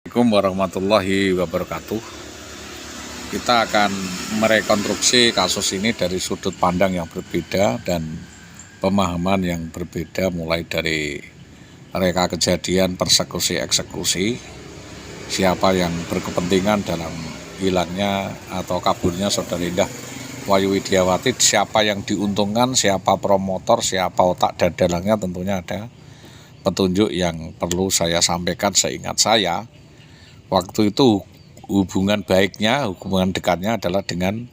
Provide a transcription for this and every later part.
Assalamualaikum warahmatullahi wabarakatuh. Kita akan merekonstruksi kasus ini dari sudut pandang yang berbeda dan pemahaman yang berbeda, mulai dari reka kejadian, persekusi, eksekusi, siapa yang berkepentingan dalam hilangnya atau kaburnya Saudari Indah Wahyu Widiawati, siapa yang diuntungkan, siapa promotor, siapa otak dan dalangnya. Tentunya ada petunjuk yang perlu saya sampaikan. Seingat saya, waktu itu hubungan baiknya, hubungan dekatnya adalah dengan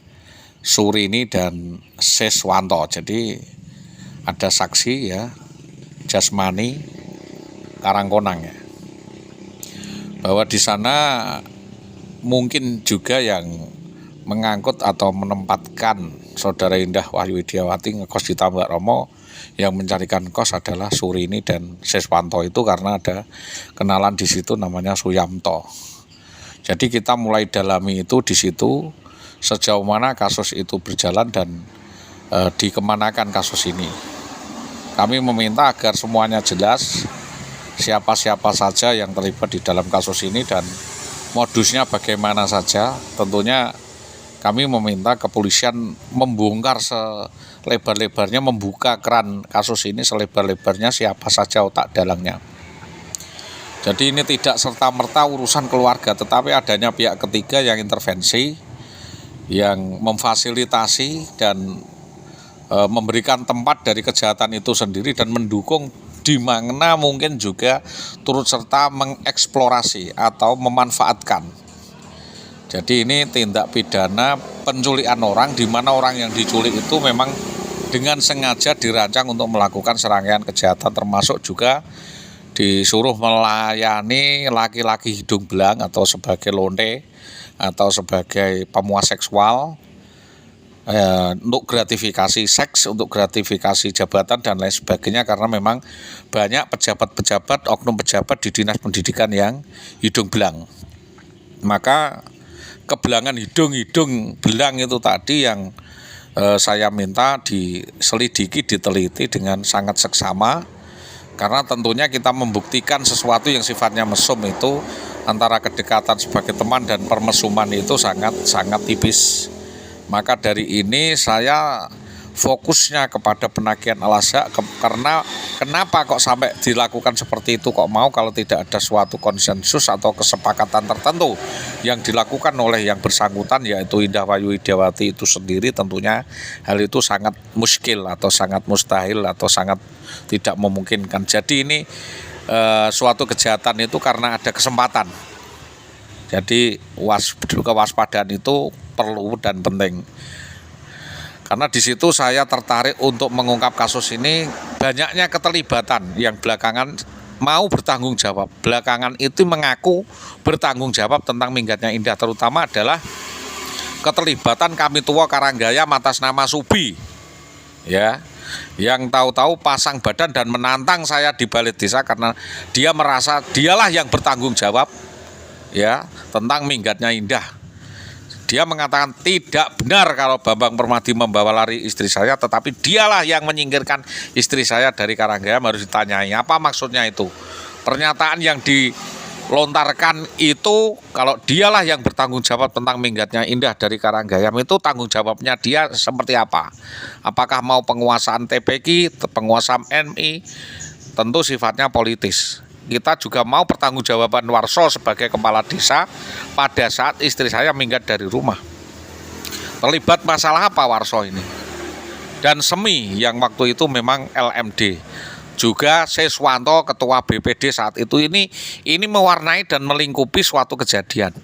Surini dan Seswanto. Jadi ada saksi ya, jasmani Karangkonang ya, bahwa di sana mungkin juga yang mengangkut atau menempatkan Saudara Indah Wahyu Widiawati ngekos di Tambak Romo, yang mencarikan kos adalah Surini dan Seswanto itu karena ada kenalan di situ namanya Suyamto. Jadi kita mulai dalami itu di situ, sejauh mana kasus itu berjalan dan dikemanakan kasus ini. Kami meminta agar semuanya jelas, siapa-siapa saja yang terlibat di dalam kasus ini dan modusnya bagaimana saja. Tentunya kami meminta kepolisian membongkar selebar-lebarnya, membuka keran kasus ini selebar-lebarnya, siapa saja otak dalangnya. Jadi ini tidak serta-merta urusan keluarga, tetapi adanya pihak ketiga yang intervensi, yang memfasilitasi dan memberikan tempat dari kejahatan itu sendiri dan mendukung, di mana mungkin juga turut serta mengeksplorasi atau memanfaatkan. Jadi ini tindak pidana penculikan orang, di mana orang yang diculik itu memang dengan sengaja dirancang untuk melakukan serangkaian kejahatan, termasuk juga disuruh melayani laki-laki hidung belang atau sebagai lonte atau sebagai pemuas seksual untuk gratifikasi seks, untuk gratifikasi jabatan dan lain sebagainya, karena memang banyak pejabat-pejabat, oknum pejabat di dinas pendidikan yang hidung belang. Maka kebelangan hidung belang itu tadi yang saya minta diselidiki, diteliti dengan sangat seksama, karena tentunya kita membuktikan sesuatu yang sifatnya mesum itu antara kedekatan sebagai teman dan permesuman itu sangat tipis. Maka dari ini saya fokusnya kepada penagihan alas hak, karena kenapa kok sampai dilakukan seperti itu, kok mau kalau tidak ada suatu konsensus atau kesepakatan tertentu yang dilakukan oleh yang bersangkutan, yaitu Indah Wahyu Widiawati itu sendiri. Tentunya hal itu sangat muskil atau sangat mustahil atau sangat tidak memungkinkan. Jadi ini suatu kejahatan itu karena ada kesempatan. Jadi kewaspadaan itu perlu dan penting. Karena di situ saya tertarik untuk mengungkap kasus ini, banyaknya keterlibatan yang belakangan mau bertanggung jawab. Belakangan itu mengaku bertanggung jawab tentang minggatnya Indah, terutama adalah keterlibatan Kami Tua Karanggaya atas nama Subi. Ya, yang tahu-tahu pasang badan dan menantang saya di Balai Desa karena dia merasa dialah yang bertanggung jawab ya tentang minggatnya Indah. Dia mengatakan tidak benar kalau Bambang Permadi membawa lari istri saya, tetapi dialah yang menyingkirkan istri saya dari Karanggaya. Harus ditanyai apa maksudnya itu. Pernyataan yang dilontarkan itu, kalau dialah yang bertanggung jawab tentang minggatnya Indah dari Karanggaya, itu tanggung jawabnya dia seperti apa? Apakah mau penguasaan TPQ, penguasaan MI? Tentu sifatnya politis. Kita juga mau pertanggungjawaban Warso sebagai kepala desa pada saat istri saya minggat dari rumah. Terlibat masalah apa Warso ini? Dan Semi yang waktu itu memang LMD, juga Seswanto ketua BPD saat itu, ini mewarnai dan melingkupi suatu kejadian.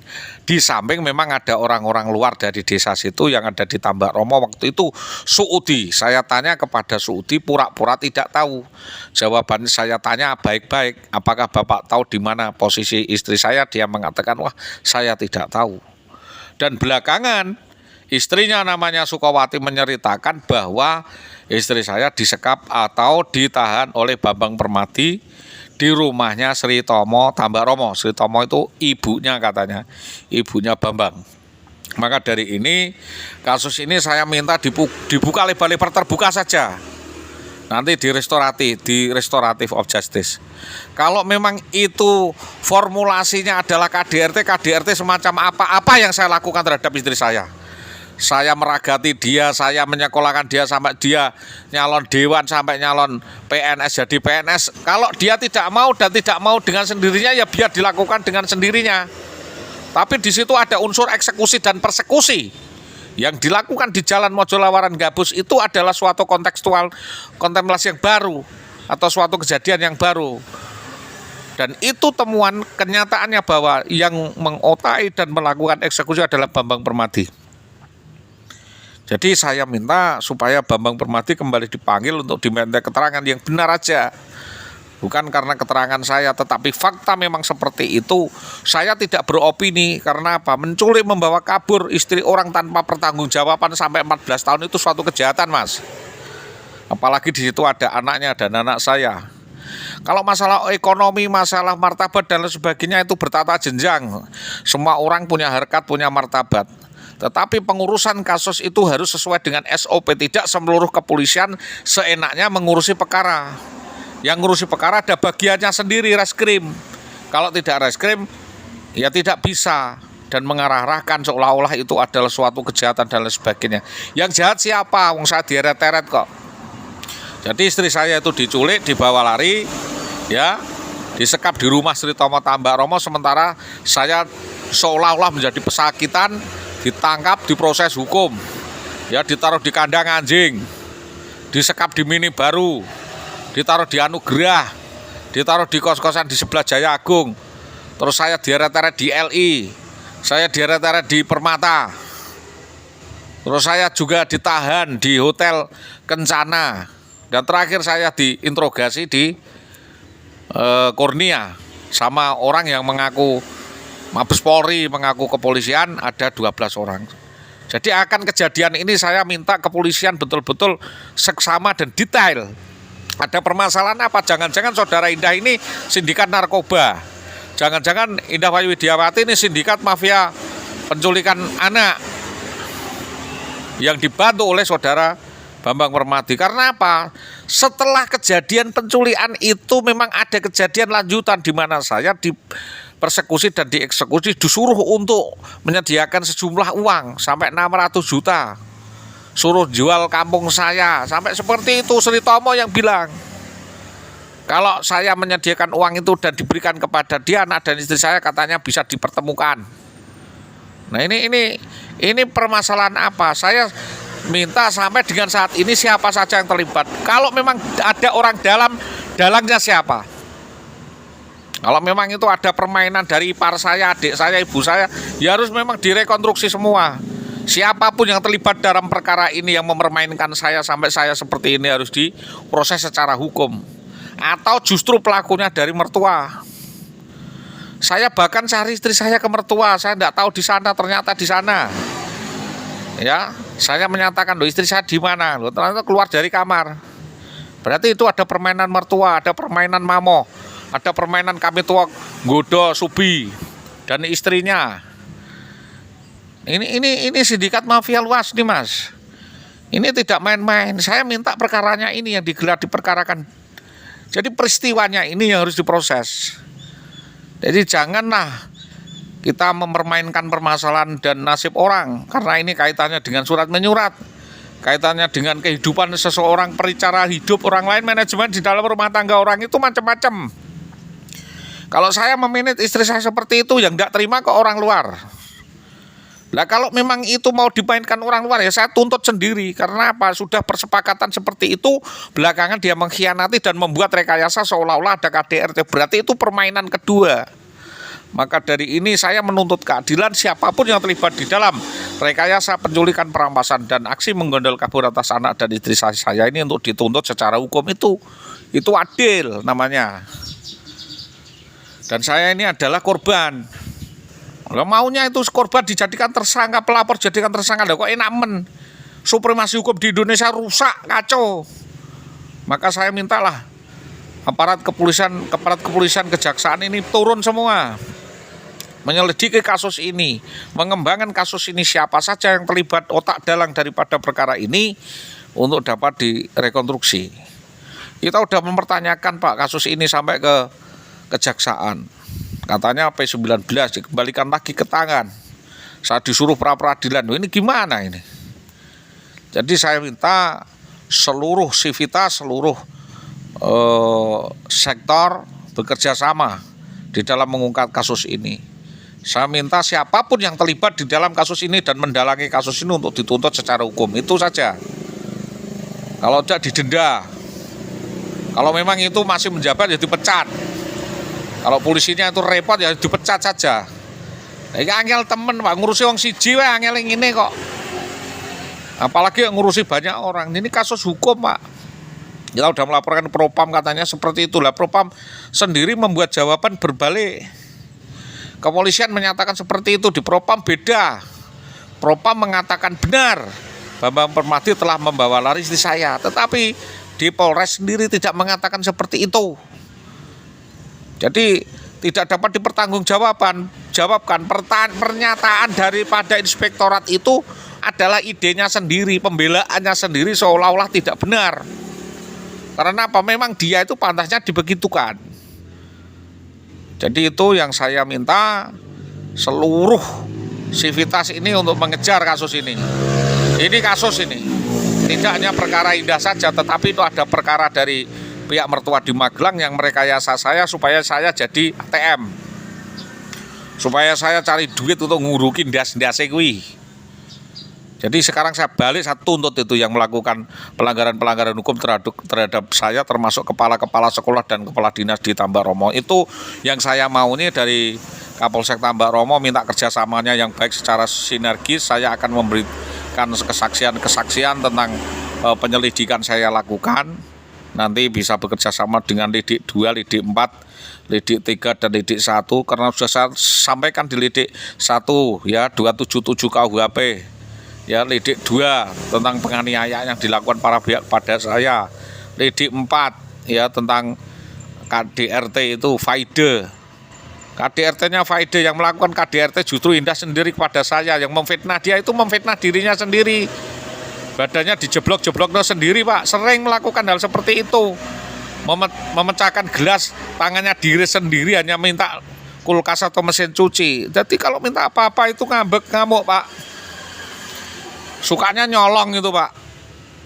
Di samping memang ada orang-orang luar dari desa situ yang ada di Tambak Romo waktu itu. Suudi, saya tanya kepada Suudi, pura-pura tidak tahu. Jawaban saya tanya baik-baik, apakah Bapak tahu di mana posisi istri saya? Dia mengatakan, wah saya tidak tahu. Dan belakangan istrinya namanya Sukawati menceritakan bahwa istri saya disekap atau ditahan oleh Bambang Permadi di rumahnya Sri Tomo Tambak Romo. Sri Tomo itu ibunya, katanya ibunya Bambang. Maka dari ini kasus ini saya minta dibuka lebar-lebar, terbuka saja. nanti di restoratif of justice. Kalau memang itu formulasinya adalah KDRT semacam apa yang saya lakukan terhadap istri saya. Saya meragati dia, saya menyekolahkan dia sampai dia nyalon dewan, sampai nyalon PNS jadi PNS. Kalau dia tidak mau dan tidak mau dengan sendirinya, ya biar dilakukan dengan sendirinya. Tapi di situ ada unsur eksekusi dan persekusi. Yang dilakukan di Jalan Mojolawaran Gabus itu adalah suatu kontemplasi yang baru atau suatu kejadian yang baru. Dan itu temuan kenyataannya bahwa yang mengotai dan melakukan eksekusi adalah Bambang Permadi. Jadi saya minta supaya Bambang Permadi kembali dipanggil untuk diminta keterangan yang benar aja. Bukan karena keterangan saya, tetapi fakta memang seperti itu. Saya tidak beropini karena apa? Menculik, membawa kabur istri orang tanpa pertanggungjawaban sampai 14 tahun itu suatu kejahatan, Mas. Apalagi di situ ada anaknya dan anak saya. Kalau masalah ekonomi, masalah martabat dan lain sebagainya itu bertata jenjang. Semua orang punya harkat, punya martabat. Tetapi pengurusan kasus itu harus sesuai dengan SOP, tidak seluruh kepolisian seenaknya mengurusi perkara. Yang ngurusi perkara ada bagiannya sendiri, reskrim. Kalau tidak reskrim, ya tidak bisa. Dan mengarah-arahkan seolah-olah itu adalah suatu kejahatan dan lain sebagainya. Yang jahat siapa? Wong saya dieret-eret kok. Jadi istri saya itu diculik, dibawa lari, ya, disekap di rumah Sri Tomo Tambak Romo. Sementara saya seolah-olah menjadi pesakitan, ditangkap, diproses hukum, ya, ditaruh di kandang anjing, disekap di Mini Baru, ditaruh di Anugerah, ditaruh di kos-kosan di sebelah Jaya Agung. Terus saya dieret-eret di LI, saya dieret-eret di Permata. Terus saya juga ditahan di Hotel Kencana. Dan terakhir saya diinterogasi di Kurnia sama orang yang mengaku Mabes Polri, mengaku kepolisian, ada 12 orang. Jadi akan kejadian ini saya minta kepolisian betul-betul seksama dan detail. Ada permasalahan apa? Jangan-jangan saudara Indah ini sindikat narkoba. Jangan-jangan Indah Wayu Widiawati ini sindikat mafia penculikan anak yang dibantu oleh saudara Bambang Permadi. Karena apa? Setelah kejadian penculikan itu memang ada kejadian lanjutan di mana saya dipersekusi dan dieksekusi, disuruh untuk menyediakan sejumlah uang sampai 600 juta. Suruh jual kampung saya, sampai seperti itu. Sri Tomo yang bilang kalau saya menyediakan uang itu dan diberikan kepada dia, anak dan istri saya, katanya bisa dipertemukan. Nah ini permasalahan apa? Saya minta sampai dengan saat ini siapa saja yang terlibat. Kalau memang ada orang dalangnya siapa? Kalau memang itu ada permainan dari ipar saya, adik saya, ibu saya, ya harus memang direkonstruksi semua. Siapapun yang terlibat dalam perkara ini yang mempermainkan saya sampai saya seperti ini harus diproses secara hukum. Atau justru pelakunya dari mertua. Saya bahkan cari istri saya ke mertua, saya tidak tahu di sana, ternyata di sana. Ya, saya menyatakan, loh istri saya di mana? Loh, ternyata keluar dari kamar. Berarti itu ada permainan mertua, ada permainan mamo, ada permainan kami tua Godo Subi dan istrinya. Ini sindikat mafia luas nih, Mas. Ini tidak main-main. Saya minta perkaranya ini yang digelar diperkarakan. Jadi peristiwanya ini yang harus diproses. Jadi janganlah kita mempermainkan permasalahan dan nasib orang, karena ini kaitannya dengan surat menyurat, kaitannya dengan kehidupan seseorang, pericara hidup orang lain, manajemen di dalam rumah tangga orang itu macam-macam. Kalau saya meminit istri saya seperti itu, yang tidak terima ke orang luar. Nah kalau memang itu mau dimainkan orang luar, ya saya tuntut sendiri. Karena apa? Sudah persepakatan seperti itu, belakangan dia mengkhianati dan membuat rekayasa seolah-olah ada KDRT. Berarti itu permainan kedua. Maka dari ini saya menuntut keadilan siapapun yang terlibat di dalam rekayasa penculikan, perampasan dan aksi menggondol kabur atas anak dan istri saya ini untuk dituntut secara hukum. Itu adil namanya. Dan saya ini adalah korban. Kalau maunya itu korban dijadikan tersangka, pelapor jadikan tersangka, kok enak men. Supremasi hukum di Indonesia rusak, kacau. Maka saya mintalah aparat kepolisian, kejaksaan ini turun semua, menyelidiki kasus ini, mengembangkan kasus ini, siapa saja yang terlibat otak dalang daripada perkara ini untuk dapat direkonstruksi. Kita udah mempertanyakan Pak kasus ini sampai ke kejaksaan. Katanya P19 dikembalikan lagi ke tangan. Saya disuruh pra-peradilan. Ini gimana ini? Jadi saya minta seluruh sivitas, seluruh sektor bekerja sama di dalam mengungkap kasus ini. Saya minta siapapun yang terlibat di dalam kasus ini dan mendalangi kasus ini untuk dituntut secara hukum. Itu saja. Kalau tidak didenda. Kalau memang itu masih menjabat ya dipecat. Kalau polisinya itu repot ya dipecat saja. Ini angel temen Pak, ngurusi wong siji wae angel ngene kok. Apalagi ngurusi banyak orang. Ini kasus hukum Pak. Kita sudah melaporkan Propam katanya seperti itulah. Propam sendiri membuat jawaban berbalik. Kepolisian menyatakan seperti itu, di Propam beda. Propam mengatakan benar Bambang Permadi telah membawa lari istri saya. Tetapi di Polres sendiri tidak mengatakan seperti itu. Jadi tidak dapat dipertanggungjawabkan. Pernyataan daripada inspektorat itu adalah idenya sendiri, pembelaannya sendiri seolah-olah tidak benar. Karena apa? Memang dia itu pantasnya dibegitukan. Jadi itu yang saya minta seluruh sivitas ini untuk mengejar kasus ini. Ini kasus ini tidak hanya perkara Indah saja, tetapi itu ada perkara dari pihak mertua di Magelang yang merekayasa saya supaya saya jadi ATM, supaya saya cari duit untuk ngurukin das-dase kuwi. Jadi sekarang saya balik, saya tuntut itu yang melakukan pelanggaran-pelanggaran hukum terhadap saya, termasuk kepala-kepala sekolah dan kepala dinas di Tambak Romo. Itu yang saya mau nih dari Kapolsek Tambak Romo, minta kerjasamanya yang baik secara sinergis. Saya akan memberikan kesaksian tentang penyelidikan saya lakukan. Nanti bisa bekerja sama dengan lidik 2, lidik 4, lidik 3, dan lidik 1. Karena sudah saya sampaikan di lidik 1 ya 277 KUHP. Ya, lidik 2 tentang penganiayaan yang dilakukan para pihak pada saya. Lidik 4 ya tentang KDRT itu Faide. KDRT-nya Faide, yang melakukan KDRT justru Indah sendiri kepada saya. Yang memfitnah dia itu memfitnah dirinya sendiri. Badannya dijeblok-jebloknya sendiri Pak. Sering melakukan hal seperti itu. Memecahkan gelas, tangannya diri sendiri, hanya minta kulkas atau mesin cuci. Jadi kalau minta apa-apa itu ngambek, ngamuk Pak. Sukanya nyolong itu Pak.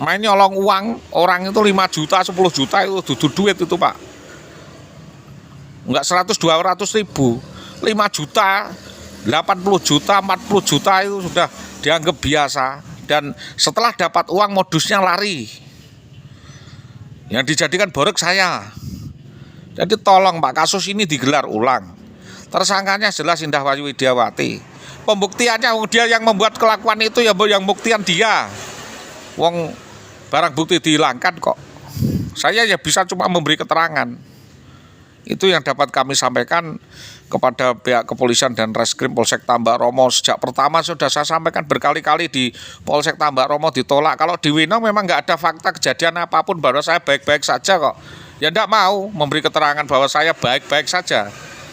Main nyolong uang orang itu 5 juta, 10 juta itu duduk duit itu Pak. Enggak 100-200 ribu, 5 juta, 80 juta, 40 juta itu sudah dianggap biasa. Dan setelah dapat uang modusnya lari. Yang dijadikan borok saya. Jadi tolong Pak, kasus ini digelar ulang. Tersangkanya jelas Indah Wayu Widiawati. Pembuktiannya dia yang membuat kelakuan itu ya yang buktian dia. Wong barang bukti dihilangkan kok. Saya ya bisa cuma memberi keterangan. Itu yang dapat kami sampaikan kepada pihak kepolisian dan Reskrim Polsek Tambak Romo. Sejak pertama sudah saya sampaikan berkali-kali di Polsek Tambak Romo ditolak. Kalau di Winong memang nggak ada fakta kejadian apapun, bahwa saya baik-baik saja kok. Ya enggak mau memberi keterangan bahwa saya baik-baik saja.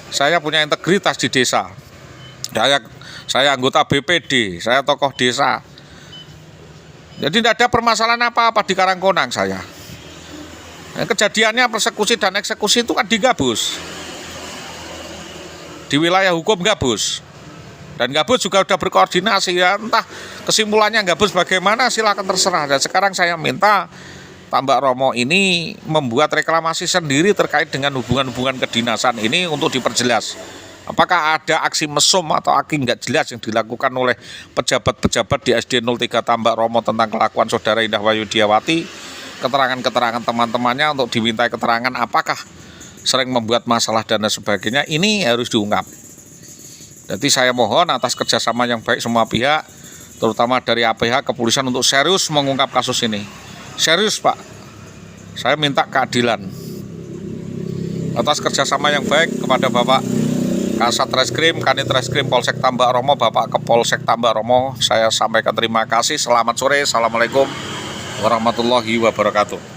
Saya punya integritas di desa. Saya anggota BPD, saya tokoh desa. Jadi tidak ada permasalahan apa-apa di Karangkonang saya. Kejadiannya persekusi dan eksekusi itu kan di Gabus. Di wilayah hukum Gabus. Dan Gabus juga sudah berkoordinasi ya, entah kesimpulannya Gabus bagaimana silakan terserah. Dan sekarang saya minta Tambak Romo ini membuat reklamasi sendiri terkait dengan hubungan-hubungan kedinasan ini untuk diperjelas. Apakah ada aksi mesum atau aksi nggak jelas yang dilakukan oleh pejabat-pejabat di SD 03 Tambak Romo tentang kelakuan saudara Indah Wayu Widiawati? Keterangan-keterangan teman-temannya untuk dimintai keterangan apakah sering membuat masalah dan sebagainya, ini harus diungkap. Jadi saya mohon atas kerjasama yang baik semua pihak, terutama dari APH kepolisian untuk serius mengungkap kasus ini. Serius Pak, saya minta keadilan. Atas kerjasama yang baik kepada Bapak Kasat Reskrim, Kanit Reskrim Polsek Tambak Romo, Bapak Kapolsek Tambak Romo, saya sampaikan terima kasih. Selamat sore, assalamualaikum warahmatullahi wabarakatuh.